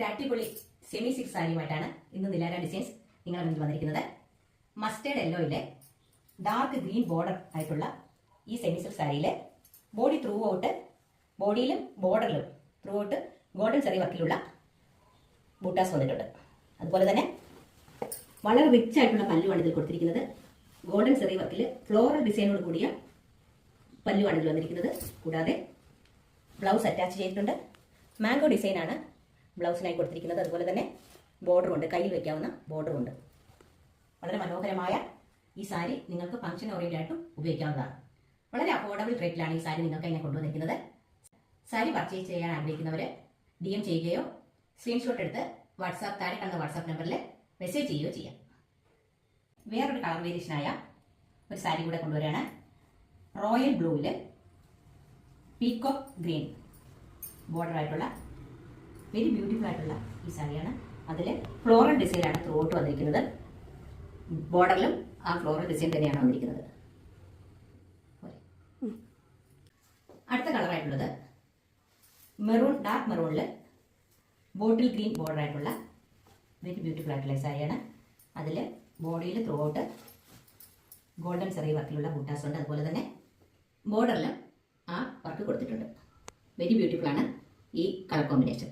ഒരു അടിപൊളി semi silk സാരിയുമായിട്ടാണ് ഇന്ന് നിലാര ഡിസൈൻസ് നിങ്ങളുടെ മുന്നിൽ വന്നിരിക്കുന്നത്. മസ്റ്റേർഡ് യെല്ലോയിലെ ഡാർക്ക് ഗ്രീൻ ബോർഡർ ആയിട്ടുള്ള ഈ സെമി സിൽക്ക് സാരിയിലെ ബോഡി ത്രൂ ഔട്ട്, ബോഡിയിലും ബോർഡറിലും ത്രൂ ഔട്ട് ഗോൾഡൻ ചെറിയ വർക്കിലുള്ള ബൂട്ടാസ് വന്നിട്ടുണ്ട്. അതുപോലെ തന്നെ വളരെ റിച്ച് ആയിട്ടുള്ള പല്ലുവാണ് ഇതിൽ കൊടുത്തിരിക്കുന്നത്. ഗോൾഡൻ ചെറിയ വർക്കിൽ ഫ്ലോറൽ ഡിസൈനോട് കൂടിയ പല്ലുവാണ് ഇതിൽ വന്നിരിക്കുന്നത്. കൂടാതെ ബ്ലൗസ് അറ്റാച്ച് ചെയ്തിട്ടുണ്ട്. മാംഗോ ഡിസൈനാണ് ബ്ലൗസിനായി കൊടുത്തിരിക്കുന്നത്. അതുപോലെ തന്നെ ബോർഡറും ഉണ്ട്, കയ്യിൽ വയ്ക്കാവുന്ന ബോർഡറും ഉണ്ട്. വളരെ മനോഹരമായ ഈ സാരി നിങ്ങൾക്ക് ഫംഗ്ഷൻ ഓറിയന്റഡ് ആയിട്ടും ഉപയോഗിക്കാവുന്നതാണ്. വളരെ അഫോർഡബിൾ റേറ്റിലാണ് ഈ സാരി നിങ്ങൾക്ക് അതിനെ കൊണ്ടുവന്നിരിക്കുന്നത്. സാരി പർച്ചേസ് ചെയ്യാൻ ആഗ്രഹിക്കുന്നവർ DM ചെയ്യുകയോ സ്ക്രീൻഷോട്ട് എടുത്ത് താഴെ കാണുന്ന വാട്സാപ്പ് നമ്പറിൽ മെസ്സേജ് ചെയ്യുകയോ ചെയ്യാം. വേറൊരു കളർ വേരിയേഷനായ ഒരു സാരി കൂടെ കൊണ്ടുവരികയാണ്. റോയൽ ബ്ലൂവിൽ പീകോക്ക് ഗ്രീൻ ബോർഡർ ആയിട്ടുള്ള വെരി ബ്യൂട്ടിഫുൾ ആയിട്ടുള്ള ഈ സാരിയാണ്. അതിൽ ഫ്ലോറൽ ഡിസൈനാണ് ത്രൂ ഔട്ട് വന്നിരിക്കുന്നത്. ബോർഡറിലും ആ ഫ്ലോറൽ ഡിസൈൻ തന്നെയാണ് വന്നിരിക്കുന്നത്. അടുത്ത കളറായിട്ടുള്ളത് മെറൂൺ, ഡാർക്ക് മെറൂണിൽ ബോട്ടിൽ ഗ്രീൻ ബോർഡർ ആയിട്ടുള്ള വെരി ബ്യൂട്ടിഫുൾ ആയിട്ടുള്ള സാരിയാണ്. അതിൽ ബോഡിയിൽ ത്രൂ ഔട്ട് ഗോൾഡൻ ചെറിയ വർക്കിലുള്ള ബൂട്ടാസ് ഉണ്ട്. അതുപോലെ തന്നെ ബോർഡറിൽ ആ വർക്ക് കൊടുത്തിട്ടുണ്ട്. വെരി ബ്യൂട്ടിഫുൾ ആണ് ഈ കളർ കോമ്പിനേഷൻ.